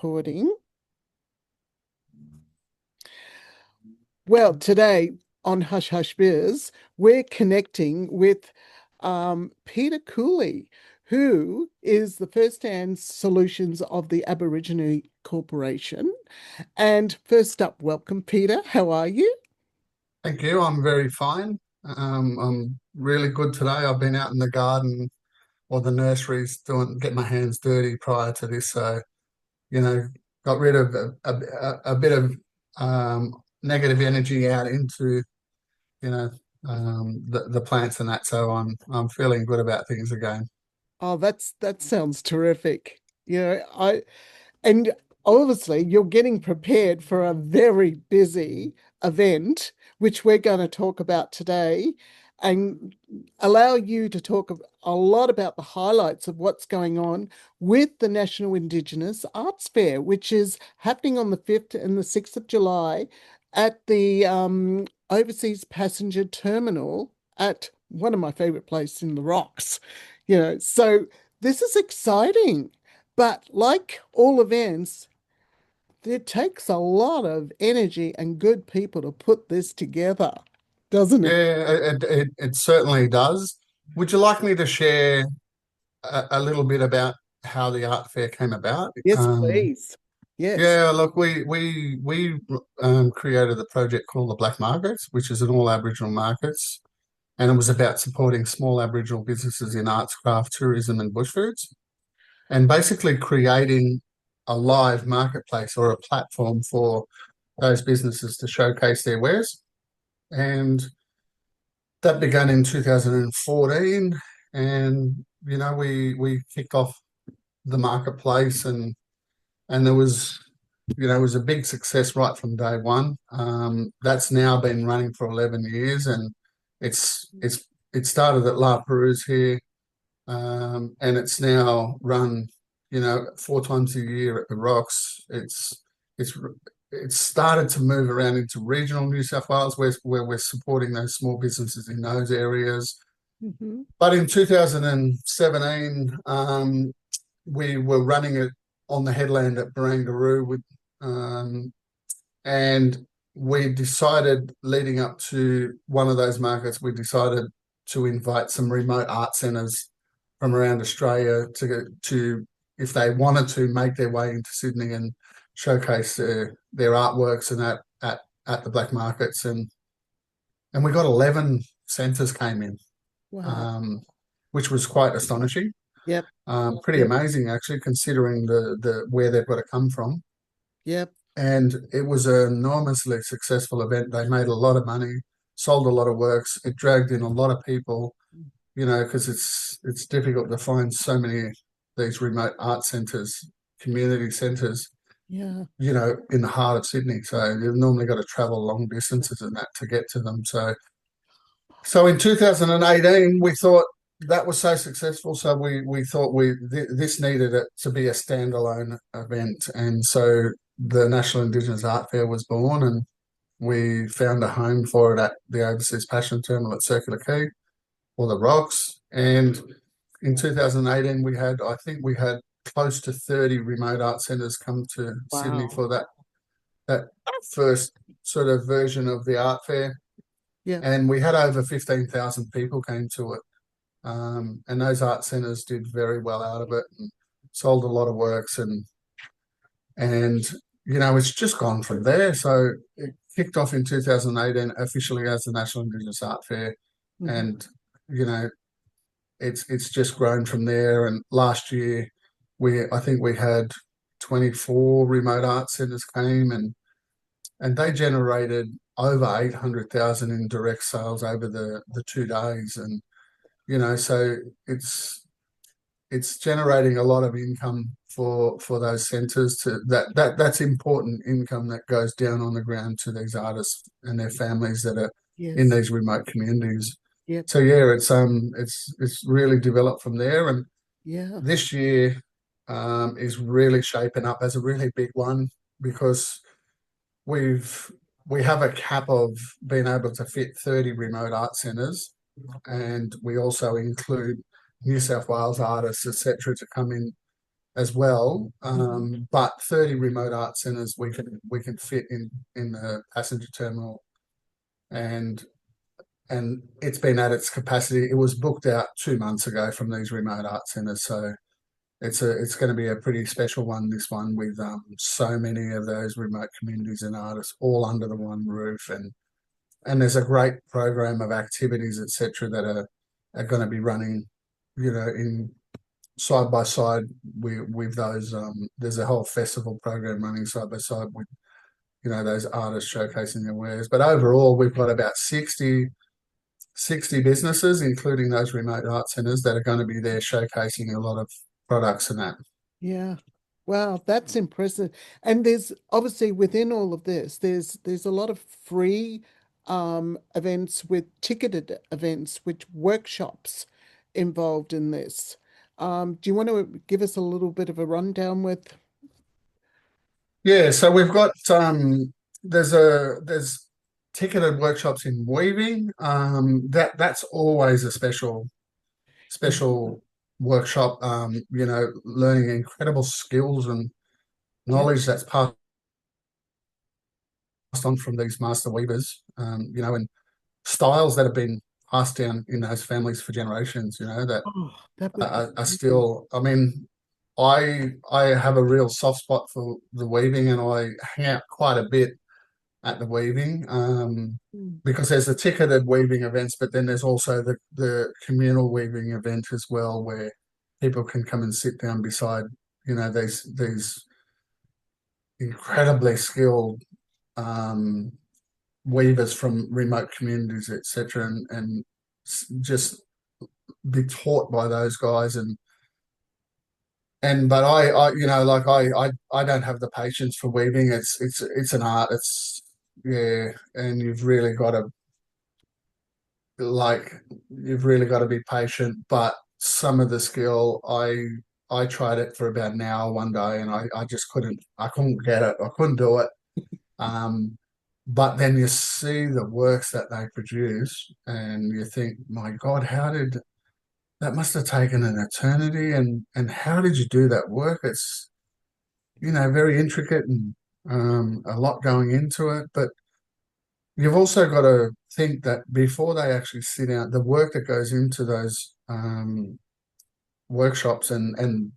recording. Well, today on Hush Hush Biz, we're connecting with Peter Cooley, who is the first-hand solutions of the Aboriginal Corporation. And first up, welcome, Peter. How are you? Thank you. I'm very fine. I'm really good today. I've been out in the garden or the nurseries get my hands dirty prior to this. So, you know, got rid of a bit of negative energy out into, you know, the plants and that. So I'm feeling good about things again. Oh, that sounds terrific. I and obviously you're getting prepared for a very busy event, which we're going to talk about today, and allow you to talk a lot about the highlights of what's going on with the National Indigenous Arts Fair, which is happening on the 5th and the 6th of July at the Overseas Passenger Terminal at one of my favorite places in the Rocks. So this is exciting. But like all events, it takes a lot of energy and good people to put this together, doesn't it? Yeah, it certainly does. Would you like me to share a little bit about how the art fair came about? Yes, please. Yes. Yeah, look, we created a project called the Black Markets, which is an all Aboriginal markets, and it was about supporting small Aboriginal businesses in arts, craft, tourism, and bush foods, and basically creating a live marketplace or a platform for those businesses to showcase their wares. And that began in 2014, and we kicked off the marketplace, and there was it was a big success right from day one. That's now been running for 11 years, and it started at La Perouse here, and it's now run, 4 times a year at the Rocks. It's it's started to move around into regional New South Wales, where we're supporting those small businesses in those areas. Mhm. But in 2017, we were running it on the headland at Barangaroo um, and we decided, leading up to one of those markets, we decided to invite some remote art centres from around Australia to if they wanted to make their way into Sydney and showcase their artworks and at the black markets, and we got 11 centres came in, Wow. um, which was quite astonishing. Yep. Pretty Yep. amazing, actually, considering the where they've got to come from. Yep. And it was an enormously successful event. They made a lot of money, sold a lot of works. It dragged in a lot of people, because it's difficult to find so many these remote art centres, community centres, Yeah. in the heart of Sydney. So you've normally got to travel long distances and that to get to them. So in 2018, we thought that was so successful. So we thought this needed it to be a standalone event, and so the National Indigenous Art Fair was born, and we found a home for it at the Overseas Passion Terminal at Circular Quay or the Rocks. And in 2018, I think we had close to 30 remote art centres come to Sydney Wow. for that first sort of version of the art fair, Yep. and we had over 15,000 people came to it. And those art centres did very well out of it and sold a lot of works, and it's just gone from there. So it kicked off in 2018 officially as the National Indigenous Art Fair, Mhm. and you know it's just grown from there. And last year I think we had 24 remote art centres came, and they generated over 800,000 in direct sales over the 2 days, and so it's generating a lot of income for those centres. That's important income that goes down on the ground to these artists and their families that are in Yes. these remote communities. Yep. So yeah, it's really developed from there, and Yeah. this year is really shaping up as a really big one because we've we have a cap of being able to fit 30 remote art centres, and we also include New South Wales artists, etc., to come in as well. Mhm. But 30 remote art centres we can fit in the passenger terminal, and it's been at its capacity. It was booked out 2 months ago from these remote art centres, so it's going to be a pretty special one. This one with so many of those remote communities and artists all under the one roof, and there's a great program of activities, etc., that are going to be running, in side by side with those. There's a whole festival program running side by side with those artists showcasing their wares. But overall, we've got about 60 businesses, including those remote art centres, that are going to be there showcasing a lot of products and that. Yeah. Wow, that's impressive. And there's obviously within all of this, there's a lot of free events with ticketed events, which workshops involved in this. Do you want to give us a little bit of a rundown with? Yeah, so we've got there's ticketed workshops in weaving. That's always a special workshop. Learning incredible skills and Yeah. knowledge that's passed on from these master weavers. And styles that have been passed down in those families for generations. That Oh, that would be are amazing. still. I mean, I have a real soft spot for the weaving, and I hang out quite a bit at the weaving, Mm. because there's the ticketed weaving events, but then there's also the communal weaving event as well, where people can come and sit down beside these incredibly skilled um, weavers from remote communities, etc., and just be taught by those guys. And but like I don't have the patience for weaving. It's an art. It's Yeah, and like you've really got to be patient. But some of the skill, I tried it for about an hour one day, and I just couldn't get it. I couldn't do it. Um, but then you see the works that they produce, and you think, my God, that must have taken an eternity, and how did you do that work? It's very intricate, and a lot going into it. But you've also got to think that before they actually sit down, the work that goes into those workshops, and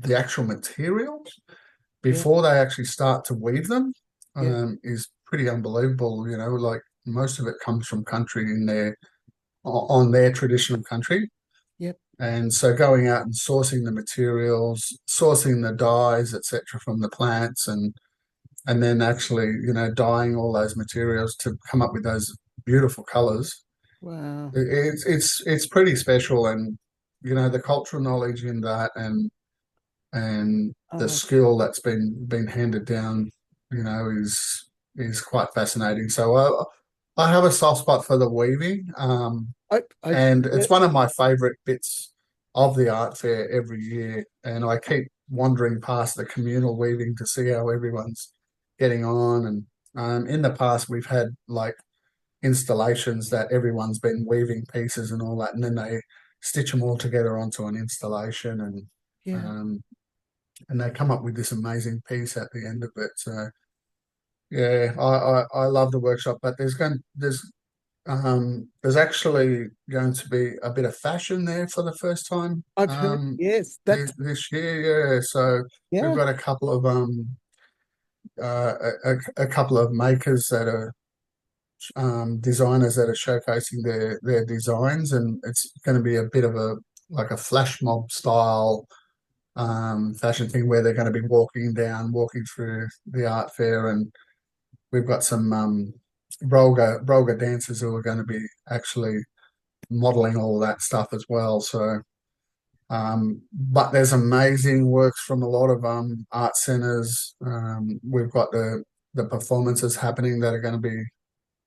the actual materials Yeah. before they actually start to weave them, Yeah. is pretty unbelievable. Like most of it comes from country on their traditional country. Yep. And so going out and sourcing the materials, sourcing the dyes, etc., from the plants, and then actually, dyeing all those materials to come up with those beautiful colors. Wow. It's pretty special, and the cultural knowledge in that, and the Oh, skill that's been handed down, is quite fascinating. So I have a soft spot for the weaving, I and yeah, it's one of my favourite bits of the art fair every year. And I keep wandering past the communal weaving to see how everyone's getting on. And in the past, we've had like installations that everyone's been weaving pieces and all that, and then they stitch them all together onto an installation, yeah. um, and they come up with this amazing piece at the end of it. So yeah, I love the workshop, but there's actually going to be a bit of fashion there for the first time I've heard, yes, this year. Yeah, so we've yeah. got a couple of makers that are designers that are showcasing their designs, and it's going to be a bit of a like a flash mob style fashion thing, where they're going to be walking through the art fair, and we've got some Brolga dancers who are going to be actually modeling all that stuff as well. So, but there's amazing works from a lot of art centers. We've got the performances happening that are going to be,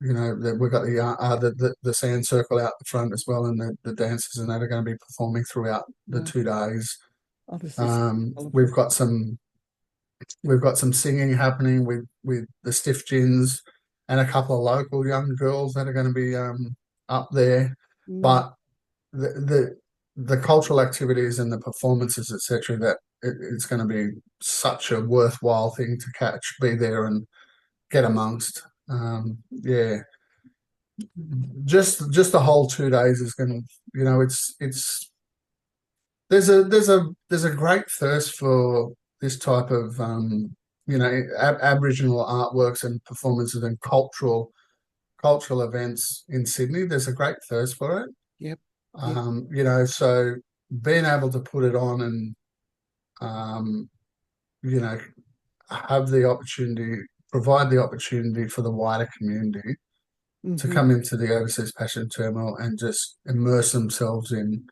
that we've got the sand circle out the front as well, and the dancers and that are going to be performing throughout the Wow. 2 days. Oh, this is Um, we've colorful. got some we've got some singing happening with the Stiff Gins, and a couple of local young girls that are going to be up there. Mm, But the the cultural activities and the performances, etc., that it's going to be such a worthwhile thing to catch, be there and get amongst. Yeah, just the whole 2 days is going to, it's there's a great thirst for this type of Aboriginal artworks and performances and cultural events in Sydney. There's a great thirst for it. Yep. Yep. So being able to put it on and um, you know have the opportunity, provide the opportunity for the wider community to Hmm. come into the Overseas Passion Terminal and just immerse themselves in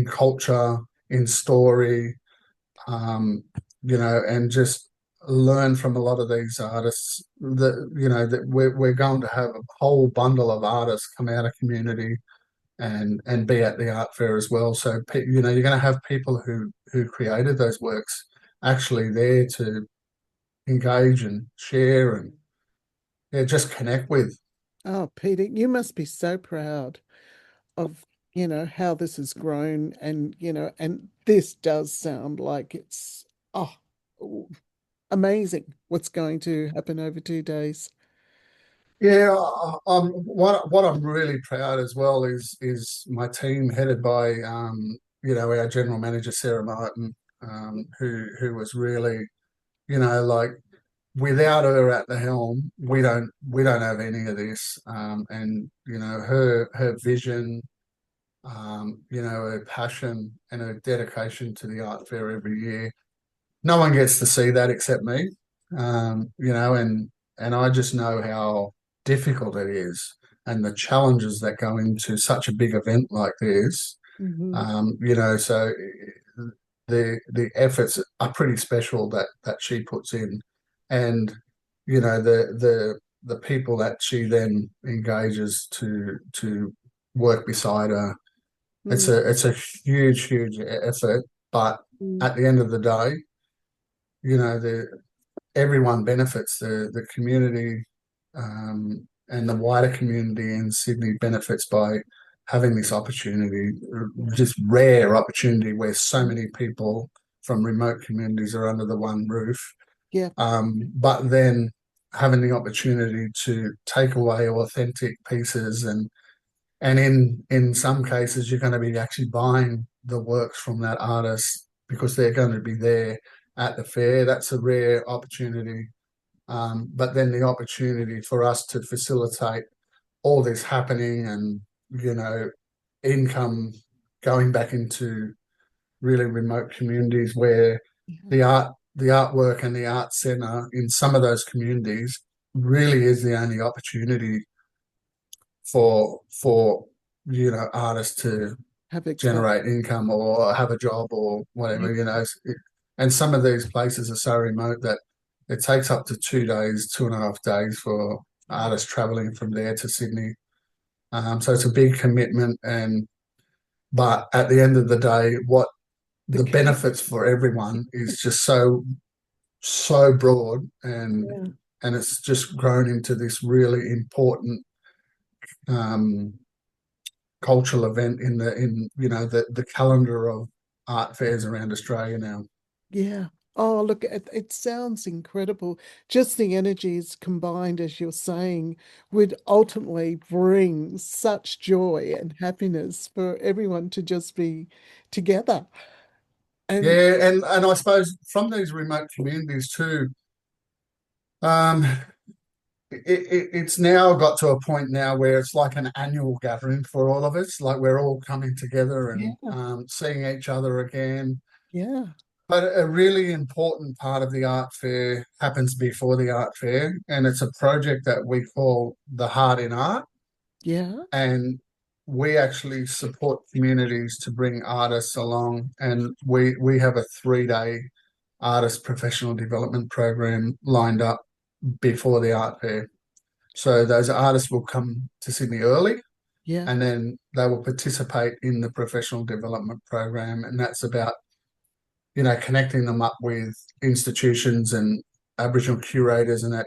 culture, in story, and just learn from a lot of these artists that we're going to have a whole bundle of artists come out of community and be at the art fair as well. So you're going to have people who created those works actually there to engage and share and yeah, just connect with. Oh, Peter, you must be so proud of, how this has grown and, and this does sound like it's, oh, amazing what's going to happen over 2 days. Yeah, what I'm really proud as well is my team headed by our general manager Sarah Martin, who was really, like, without her at the helm, we don't have any of this. And her vision, her passion and her dedication to the art fair every year. No one gets to see that except me. And I just know how difficult it is and the challenges that go into such a big event like this. Hmm. So the efforts are pretty special that she puts in, and the people that she then engages to work beside her. It's a huge effort, but Mm. at the end of the day, the everyone benefits. The community and the wider community in Sydney benefits by having this opportunity, just rare opportunity where so many people from remote communities are under the one roof. Yeah. But then having the opportunity to take away authentic pieces and in some cases you're going to be actually buying the works from that artist because they're going to be there at the fair. That's a rare opportunity. But then the opportunity for us to facilitate all this happening and, you know, income going back into really remote communities where Yeah. the artwork and the art centre in some of those communities really is the only opportunity for artists to Have exposure. generate income or have a job or Yeah. whatever. And some of these places are so remote that it takes up to 2 days, 2.5 days for artists traveling from there to Sydney. So it's a big commitment, but at the end of the day, what The the connection. benefits for everyone is just so broad, and Yeah. it's just grown into this really important um, cultural event in the calendar of art fairs around Australia now. Yeah. Oh, look, it sounds incredible. Just the energies combined, as you're saying, would ultimately bring such joy and happiness for everyone to just be together. And Yeah, and I suppose from these remote communities too, um, it's now got to a point now where it's like an annual gathering for all of us. Like we're all coming together and yeah, seeing each other again. yeah, But a really important part of the art fair happens before the art fair, and it's a project that we call the Heart in Art. yeah, And we actually support communities to bring artists along, and we have a 3 day artist professional development program lined up before the art fair. So those artists will come to Sydney early, yeah, and then they will participate in the professional development program, and that's about connecting them up with institutions and Aboriginal curators and that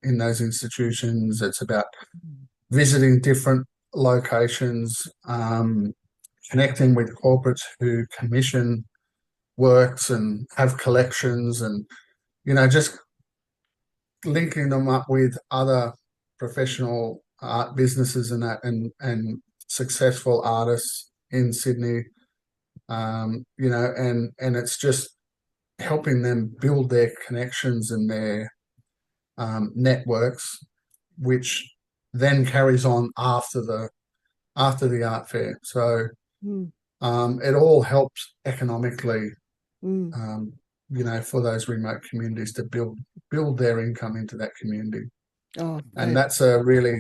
in those institutions. It's about visiting different locations, connecting with corporates who commission works and have collections, and just linking them up with other professional art businesses and that, and successful artists in Sydney. And it's just helping them build their connections and their networks, which then carries on after the art fair. So Mm, it all helps economically, mm. um, for those remote communities to build their income into that community. Oh, And that's a really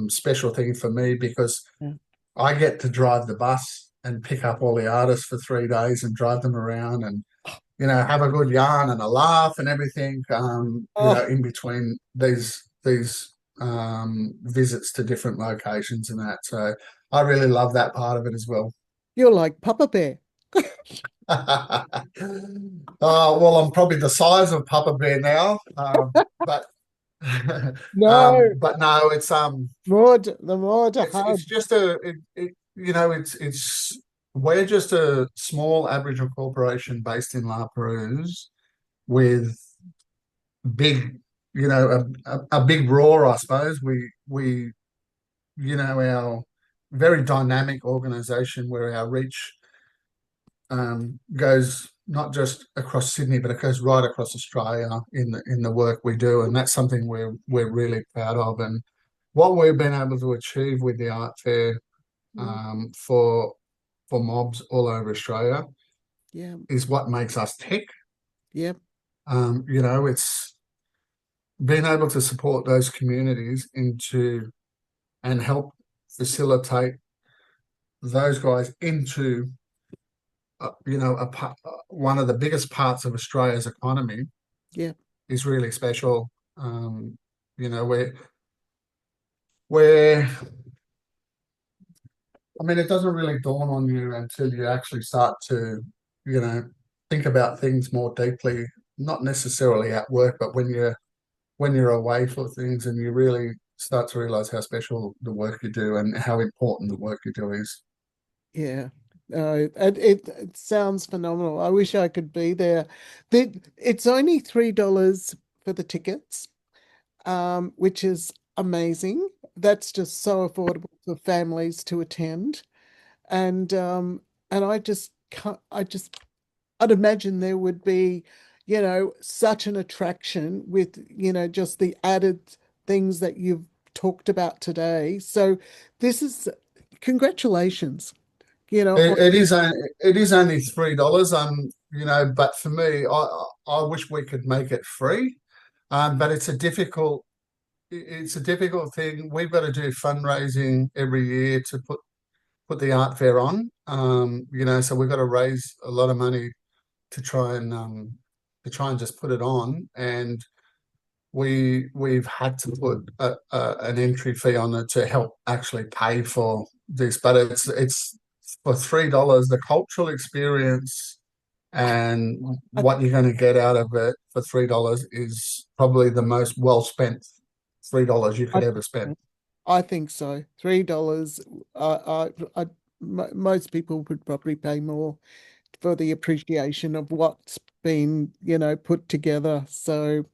special thing for me, because yeah. I get to drive the bus and pick up all the artists for 3 days and drive them around, and have a good yarn and a laugh and everything, Oh, in between these visits to different locations and that. So I really love that part of it as well. you're like Papa Bear. Oh, well, I'm probably the size of Papa Bear now, but No, but no, the more to it's hug. just it's we're just a small Aboriginal corporation based in La Perouse with big, a big roar, I suppose. We our very dynamic organisation, where our reach goes not just across Sydney, but it goes right across Australia in the work we do, and that's something we're really proud of. And what we've been able to achieve with the art fair, Mm, for mobs all over Australia, yeah, is what makes us tick. yep, It's being able to support those communities into and help facilitate those guys into one of the biggest parts of Australia's economy yep, is really special. Um, you know, where I mean, it doesn't really dawn on you until you actually start to, think about things more deeply, not necessarily at work, but when you're away for things, and you really start to realize how special the work you do and how important the work you do is. yeah. It sounds phenomenal. I wish I could be there. It's only $3 for the tickets, which is amazing. That's just so affordable for families to attend. And I just can't, I'd imagine there would be, such an attraction with, just the added things that you've talked about today. So this is congratulations, It, it is only it is only $3, but for me, I wish we could make it free, but it's a difficult thing. We've got to do fundraising every year to put the art fair on. So we've got to raise a lot of money to try and just put it on, and we've had to put an entry fee on it to help actually pay for this. But it's for $3, the cultural experience and I, what you're going to get out of it for $3 is probably the most well spent $3 you I could ever spend. I think so. $3. Most people would probably pay more for the appreciation of what's been, put together. So,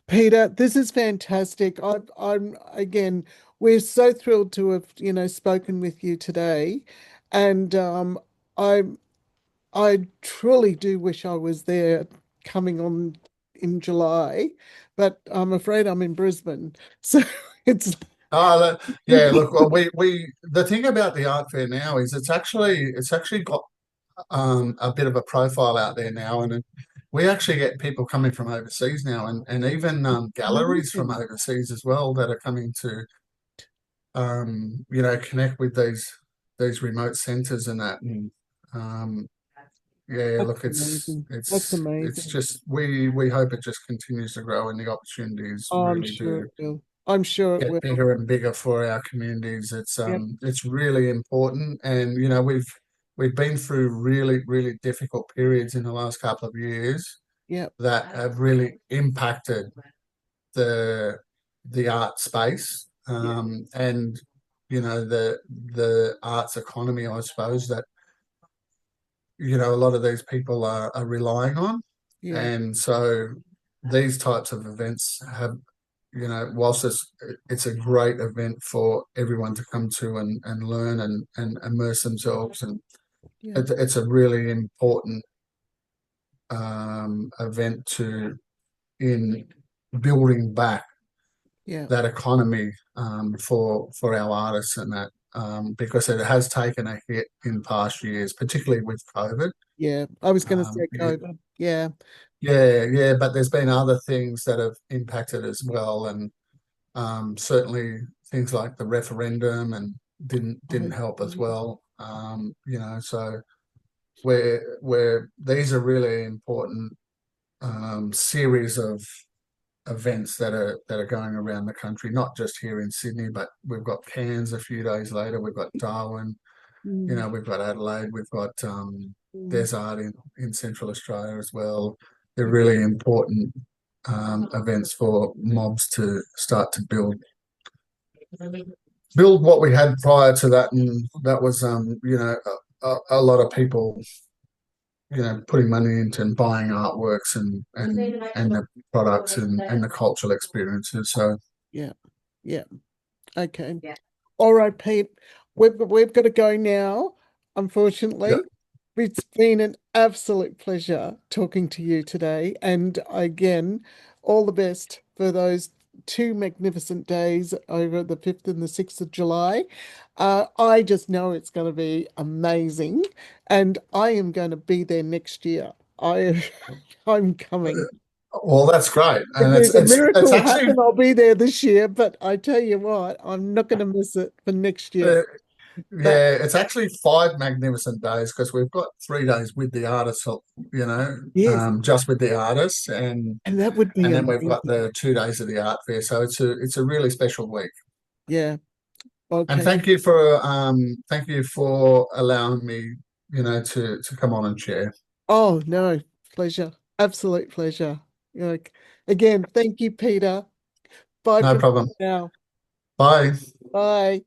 Peter, this is fantastic. I'm again, we're so thrilled to have, spoken with you today, and I, I truly do wish I was there coming on in July, but I'm afraid I'm in Brisbane, so it's Yeah. Look, well, we the thing about the art fair now is it's actually got a bit of a profile out there now, and we actually get people coming from overseas now, and even galleries from amazing. overseas as well that are coming to connect with these remote centres and that. And um, yeah, That's look, it's amazing. That's it's it's amazing. just we hope it just continues to grow, and the opportunities Oh, I'm really sure do it will. I'm sure it get will. bigger and bigger for our communities. Yep. It's really important, and we've been through really really difficult periods in the last couple of years Yep. that have really impacted the the art space, Yep. and the arts economy, I suppose, that. a lot of these people are relying on. Yeah, And so these types of events have, whilst it's a great event for everyone to come to and learn and immerse themselves, and yeah, it's a really important event in building back yeah, that economy for our artists and that because it has taken a hit in past years, particularly with COVID. yeah. I was going to Um, say COVID. Yeah. yeah, but there's been other things that have impacted as well, and certainly things like the referendum and didn't Oh, help as well. So where these are really important series of events that are going around the country, not just here in Sydney, but we've got Cairns a few days later, we've got Darwin, mm, we've got Adelaide, we've got mm, Desert in Central Australia as well. They're really important events for mobs to start to build what we had prior to that, and that was a lot of people putting money into and buying artworks and the products and the cultural experiences. So yeah, yeah. Okay. All right, Pete. We've got to go now, yeah, unfortunately. It's been an absolute pleasure talking to you today. And again, all the best for those two magnificent days over the 5th and the 6th of July. I just know it's going to be amazing. And I am going to be there next year. I'm coming. well, that's great, If and there's a it's miracle actually happen, I'll be there this year. But I tell you what, I'm not going to miss it for next year. uh, That yeah, it's actually 5 magnificent days because we've got 3 days with the artists, yes, just with the artists, and that would be and then we've got amazing. the 2 days of the art fair. So it's a really special week. Yeah. And Okay. thank you for allowing me, to come on and share. Oh, no, pleasure. Absolute pleasure. Like, again, thank you, Peter. Bye No for problem. now. Bye. Bye.